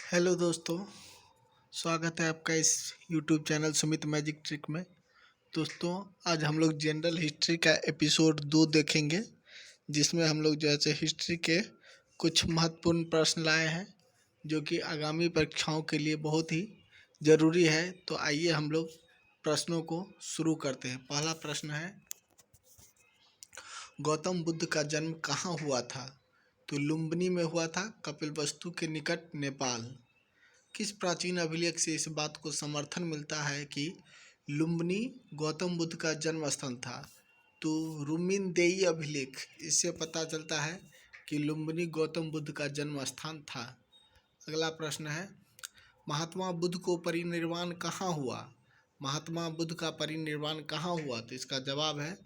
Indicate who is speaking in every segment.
Speaker 1: Hello दोस्तों। स्वागत है आपका इस YouTube channel Sumit magic trick में। दोस्तों, आज हम लोग जनरल हिस्ट्री का एपिसोड 2 देखेंगे, जिसमें हम लोग जैसे हिस्ट्री के कुछ महत्वपूर्ण प्रश्न लाए हैं जो कि आगामी परीक्षाओं के लिए बहुत ही ज़रूरी है। तो आइए हम लोग प्रश्नों को शुरू करते हैं। पहला प्रश्न है, गौतम बुद्ध का जन्म कहाँ हुआ था? तो लुम्बिनी में हुआ था, कपिलवस्तु के निकट, नेपाल। किस प्राचीन अभिलेख से इस बात को समर्थन मिलता है कि लुम्बिनी गौतम बुद्ध का जन्म स्थान था? तो रुमिनदेई अभिलेख, इससे पता चलता है कि लुम्बिनी गौतम बुद्ध का जन्म स्थान था। अगला प्रश्न है, महात्मा बुद्ध को परिनिर्वाण कहाँ हुआ? महात्मा बुद्ध का परिनिर्वाण कहाँ हुआ? तो इसका जवाब है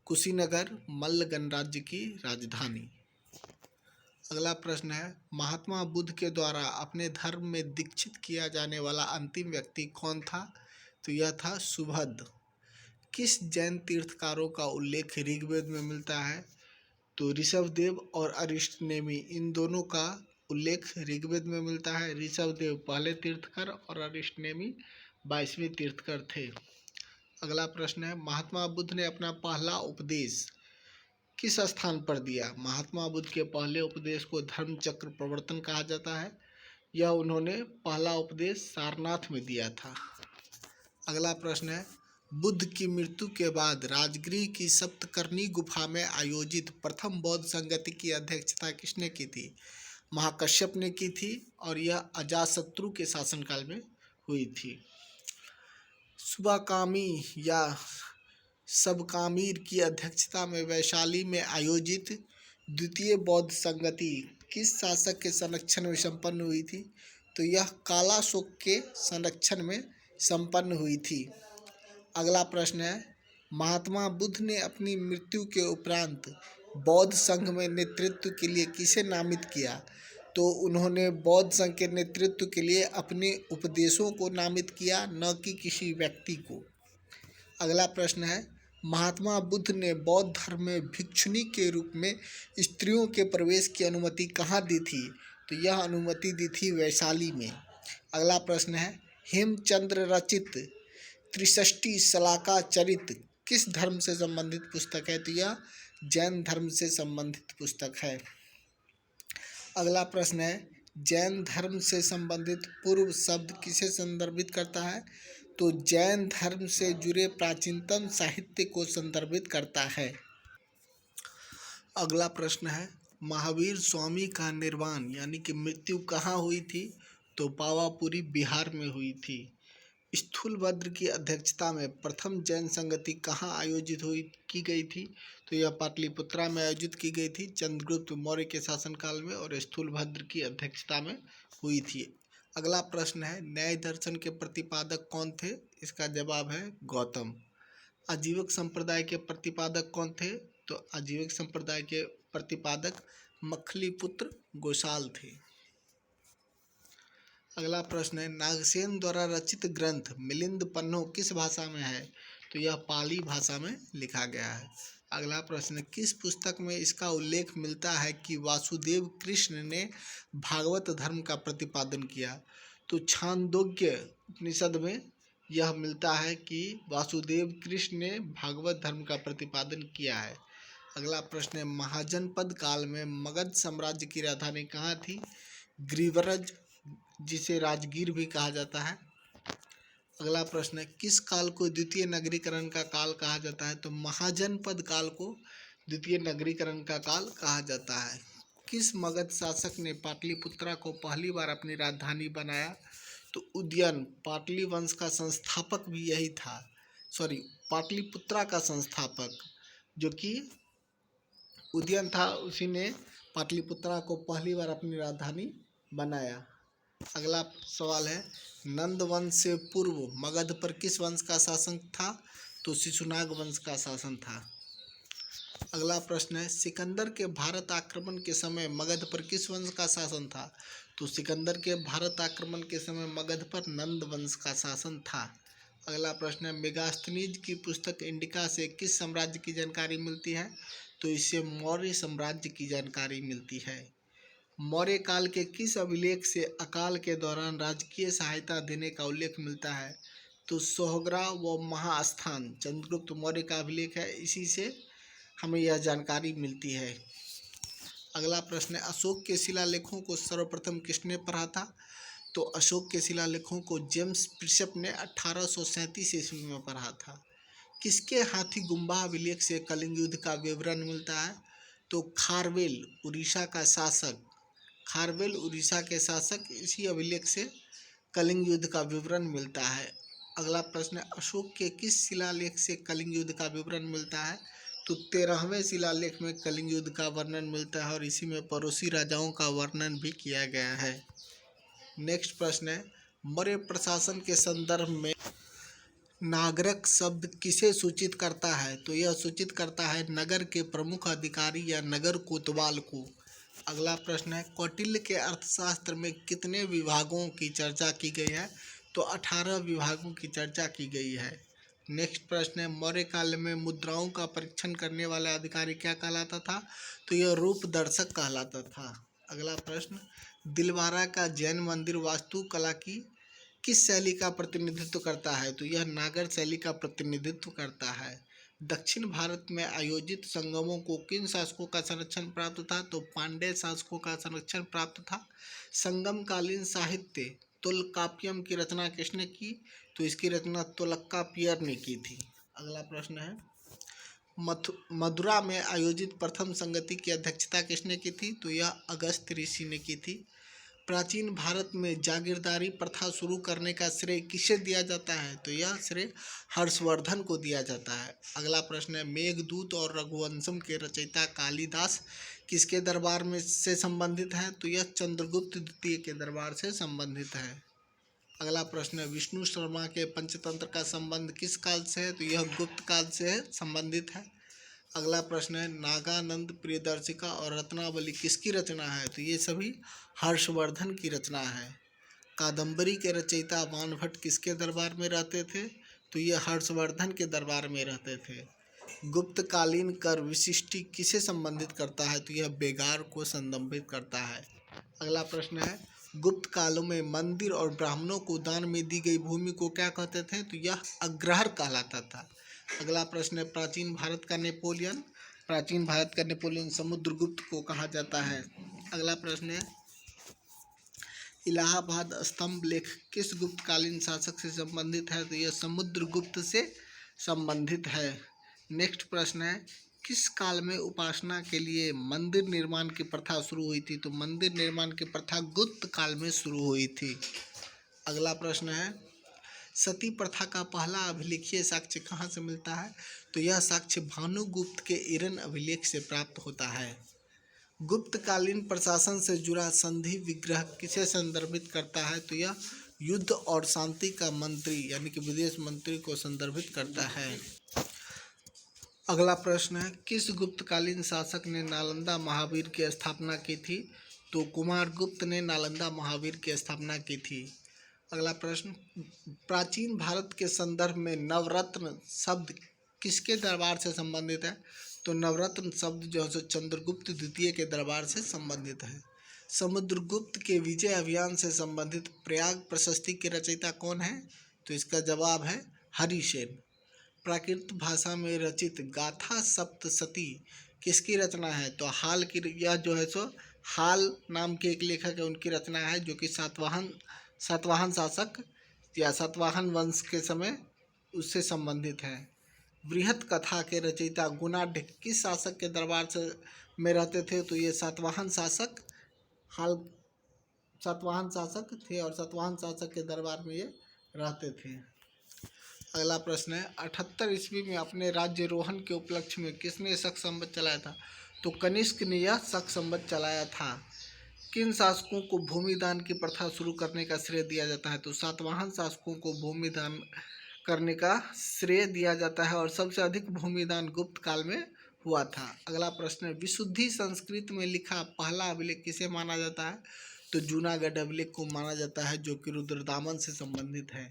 Speaker 1: कुशीनगर, मल्ल गणराज्य की राजधानी। अगला प्रश्न है, महात्मा बुद्ध के द्वारा अपने धर्म में दीक्षित किया जाने वाला अंतिम व्यक्ति कौन था? तो यह था सुभद्र। किस जैन तीर्थकारों का उल्लेख ऋग्वेद में मिलता है? तो ऋषभदेव और अरिष्टनेमी, इन दोनों का उल्लेख ऋग्वेद में मिलता है। ऋषभदेव पहले तीर्थकर और अरिष्टनेमी 22वें तीर्थकर थे। अगला प्रश्न है, महात्मा बुद्ध ने अपना पहला उपदेश किस स्थान पर दिया? महात्मा बुद्ध के पहले उपदेश को धर्म चक्र प्रवर्तन कहा जाता है। यह उन्होंने पहला उपदेश सारनाथ में दिया था। अगला प्रश्न है, बुद्ध की मृत्यु के बाद राजगृह की सप्तकर्णी गुफा में आयोजित प्रथम बौद्ध संगति की अध्यक्षता किसने की थी? महाकश्यप ने की थी और यह अजातशत्रु के शासनकाल में हुई थी। सुबाकामी या सबकामीर की अध्यक्षता में वैशाली में आयोजित द्वितीय बौद्ध संगति किस शासक के संरक्षण में संपन्न हुई थी? तो यह कालाशोक के संरक्षण में संपन्न हुई थी। अगला प्रश्न है, महात्मा बुद्ध ने अपनी मृत्यु के उपरांत बौद्ध संघ में नेतृत्व के लिए किसे नामित किया? तो उन्होंने बौद्ध संघ के नेतृत्व के लिए अपने उपदेशों को नामित किया, न कि किसी व्यक्ति को। अगला प्रश्न है, महात्मा बुद्ध ने बौद्ध धर्म में भिक्षुनी के रूप में स्त्रियों के प्रवेश की अनुमति कहाँ दी थी? तो यह अनुमति दी थी वैशाली में। अगला प्रश्न है, हेमचंद्र रचित त्रिषष्टि शलाका चरित किस धर्म से संबंधित पुस्तक है? तो यह जैन धर्म से संबंधित पुस्तक है। अगला प्रश्न है, जैन धर्म से संबंधित पूर्व शब्द किसे संदर्भित करता है? तो जैन धर्म से जुड़े प्राचीनतम साहित्य को संदर्भित करता है। अगला प्रश्न है, महावीर स्वामी का निर्वाण यानी कि मृत्यु कहाँ हुई थी? तो पावापुरी, बिहार में हुई थी। स्थूलभद्र की अध्यक्षता में प्रथम जैन संगति कहाँ आयोजित की गई थी? तो यह पाटलिपुत्रा में आयोजित की गई थी, चंद्रगुप्त मौर्य के शासनकाल में, और स्थूलभद्र की अध्यक्षता में हुई थी। अगला प्रश्न है, न्याय दर्शन के प्रतिपादक कौन थे? इसका जवाब है गौतम। आजीवक संप्रदाय के प्रतिपादक कौन थे? तो आजीवक संप्रदाय के प्रतिपादक मखलीपुत्र गोसाल थे। अगला प्रश्न है, नागसेन द्वारा रचित ग्रंथ मिलिंद पन्नो किस भाषा में है? तो यह पाली भाषा में लिखा गया है। अगला प्रश्न, किस पुस्तक में इसका उल्लेख मिलता है कि वासुदेव कृष्ण ने भागवत धर्म का प्रतिपादन किया? तो छांदोग्य उपनिषद में यह मिलता है कि वासुदेव कृष्ण ने भागवत धर्म का प्रतिपादन किया है। अगला प्रश्न है, महाजनपद काल में मगध साम्राज्य की राजधानी कहाँ थी? गिरिव्रज, जिसे राजगीर भी कहा जाता है। अगला प्रश्न है, किस काल को द्वितीय नगरीकरण का काल कहा जाता है? तो महाजनपद काल को द्वितीय नगरीकरण का काल कहा जाता है। किस मगध शासक ने पाटलिपुत्रा को पहली बार अपनी राजधानी बनाया? तो उदयन, पाटली वंश का संस्थापक भी यही था। पाटलिपुत्रा का संस्थापक जो कि उदयन था, उसी ने पाटलिपुत्रा को पहली बार अपनी राजधानी बनाया। अगला सवाल है, नंद वंश से पूर्व मगध पर किस वंश का शासन था? तो शिशुनाग वंश का शासन था। अगला प्रश्न है, सिकंदर के भारत आक्रमण के समय मगध पर किस वंश का शासन था? तो सिकंदर के भारत आक्रमण के समय मगध पर नंद वंश का शासन था। अगला प्रश्न है, मेगास्थनीज की पुस्तक इंडिका से किस साम्राज्य की जानकारी मिलती है? तो इससे मौर्य साम्राज्य की जानकारी मिलती है। मौर्य काल के किस अभिलेख से अकाल के दौरान राजकीय सहायता देने का उल्लेख मिलता है? तो सोहगरा व महास्थान चंद्रगुप्त मौर्य का अभिलेख है, इसी से हमें यह जानकारी मिलती है। अगला प्रश्न है, अशोक के शिलालेखों को सर्वप्रथम किसने पढ़ा था? तो अशोक के शिलालेखों को जेम्स प्रिसेप ने 1837 ईस्वी में पढ़ा था। किसके हाथी गुम्बा अभिलेख से कलिंग युद्ध का विवरण मिलता है? तो खारवेल उड़ीसा का शासक, खारवेल उड़ीसा के शासक, इसी अभिलेख से कलिंग युद्ध का विवरण मिलता है। अगला प्रश्न है, अशोक के किस शिलालेख से कलिंग युद्ध का विवरण मिलता है? तो 13वें शिलालेख में कलिंग युद्ध का वर्णन मिलता है और इसी में पड़ोसी राजाओं का वर्णन भी किया गया है। नेक्स्ट प्रश्न है, मौर्य प्रशासन के संदर्भ में नागरिक शब्द किसे सूचित करता है? तो यह सूचित करता है नगर के प्रमुख अधिकारी या नगर कोतवाल को। अगला प्रश्न है, कौटिल्य के अर्थशास्त्र में कितने विभागों की चर्चा की गई है? तो 18 विभागों की चर्चा की गई है। नेक्स्ट प्रश्न है, मौर्य काल में मुद्राओं का परीक्षण करने वाला अधिकारी क्या कहलाता था? तो यह रूप दर्शक कहलाता था। अगला प्रश्न, दिलवारा का जैन मंदिर वास्तुकला की किस शैली का प्रतिनिधित्व करता है? तो यह नागर शैली का प्रतिनिधित्व करता है। दक्षिण भारत में आयोजित संगमों को किन शासकों का संरक्षण प्राप्त था? तो पांड्य शासकों का संरक्षण प्राप्त था। संगमकालीन साहित्य तुल्काप्यम की रचना किसने की? तो इसकी रचना तुल्कापियर ने की थी। अगला प्रश्न है, मथुरा में आयोजित प्रथम संगति की अध्यक्षता किसने की थी? तो यह अगस्त्य ऋषि ने की थी। प्राचीन भारत में जागीरदारी प्रथा शुरू करने का श्रेय किसे दिया जाता है? तो यह श्रेय हर्षवर्धन को दिया जाता है। अगला प्रश्न है, मेघदूत और रघुवंशम के रचयिता कालिदास किसके दरबार में से संबंधित है? तो यह चंद्रगुप्त द्वितीय के दरबार से संबंधित है। अगला प्रश्न है, विष्णु शर्मा के पंचतंत्र का संबंध किस काल से है? तो यह गुप्त काल से संबंधित है। अगला प्रश्न है, नागानंद, प्रियदर्शिका और रत्नावली किसकी रचना है? तो ये सभी हर्षवर्धन की रचना है। कादंबरी के रचयिता बाणभट्ट किसके दरबार में रहते थे? तो ये हर्षवर्धन के दरबार में रहते थे। गुप्तकालीन कर विशिष्टि किसे संबंधित करता है? तो यह बेगार को संदर्भित करता है। अगला प्रश्न है, गुप्त कालों में मंदिर और ब्राह्मणों को दान में दी गई भूमि को क्या कहते थे? तो यह अग्रहर कहलाता था। अगला प्रश्न है, प्राचीन भारत का नेपोलियन, प्राचीन भारत का नेपोलियन समुद्रगुप्त को कहा जाता है। अगला प्रश्न है, इलाहाबाद स्तंभ लेख किस गुप्तकालीन शासक से संबंधित है? तो यह समुद्रगुप्त से संबंधित है। नेक्स्ट प्रश्न है, किस काल में उपासना के लिए मंदिर निर्माण की प्रथा शुरू हुई थी? तो मंदिर निर्माण की प्रथा गुप्त काल में शुरू हुई थी। अगला प्रश्न है, सती प्रथा का पहला अभिलेखीय साक्ष्य कहाँ से मिलता है? तो यह साक्ष्य भानुगुप्त के ईरन अभिलेख से प्राप्त होता है। गुप्तकालीन प्रशासन से जुड़ा संधि विग्रह किसे संदर्भित करता है? तो यह युद्ध और शांति का मंत्री यानी कि विदेश मंत्री को संदर्भित करता है। अगला प्रश्न है, किस गुप्तकालीन शासक ने नालंदा महावीर की स्थापना की थी? तो कुमारगुप्त ने नालंदा महावीर की स्थापना की थी। अगला प्रश्न, प्राचीन भारत के संदर्भ में नवरत्न शब्द किसके दरबार से संबंधित है? तो नवरत्न शब्द जो है चंद्रगुप्त द्वितीय के दरबार से संबंधित है। समुद्रगुप्त के विजय अभियान से संबंधित प्रयाग प्रशस्ति के रचयिता कौन है? तो इसका जवाब है हरिसेन। प्राकृत भाषा में रचित गाथा सप्तशती किसकी रचना है? तो हाल की, यह जो है सो हाल नाम के एक लेखक है, उनकी रचना है, जो कि सातवाहन शासक या सातवाहन वंश के समय उससे संबंधित है। बृहत कथा के रचयिता गुणाढ्य किस शासक के दरबार से में रहते थे? तो ये सातवाहन शासक थे और सातवाहन शासक के दरबार में ये रहते थे। अगला प्रश्न है, 78 ईस्वी में अपने राज्यरोहण के उपलक्ष्य में किसने शक संवत चलाया था? तो कनिष्क ने यह शक संवत चलाया था। किन शासकों को भूमिदान की प्रथा शुरू करने का श्रेय दिया जाता है? तो सातवाहन शासकों को भूमिदान करने का श्रेय दिया जाता है और सबसे अधिक भूमिदान गुप्त काल में हुआ था। अगला प्रश्न है, विशुद्धि संस्कृत में लिखा पहला अभिलेख किसे माना जाता है? तो जूनागढ़ अभिलेख को माना जाता है, जो कि रुद्रदामन से संबंधित है।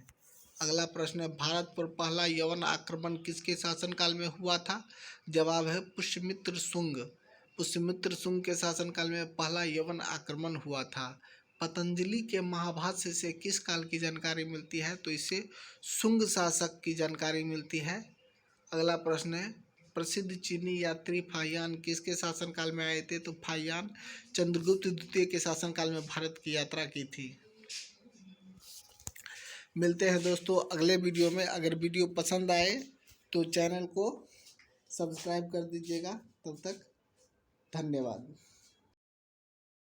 Speaker 1: अगला प्रश्न है, भारत पर पहला यवन आक्रमण किसके शासनकाल में हुआ था? जवाब है पुष्यमित्र शुंग। पुष्यमित्र शुंग के शासनकाल में पहला यवन आक्रमण हुआ था। पतंजलि के महाभाष्य से किस काल की जानकारी मिलती है? तो इससे शुंग शासक की जानकारी मिलती है। अगला प्रश्न है, प्रसिद्ध चीनी यात्री फाहियान किसके शासनकाल में आए थे? तो फाहियान चंद्रगुप्त द्वितीय के शासनकाल में भारत की यात्रा की थी। मिलते हैं दोस्तों अगले वीडियो में। अगर वीडियो पसंद आए तो चैनल को सब्सक्राइब कर दीजिएगा। तब तक धन्यवाद।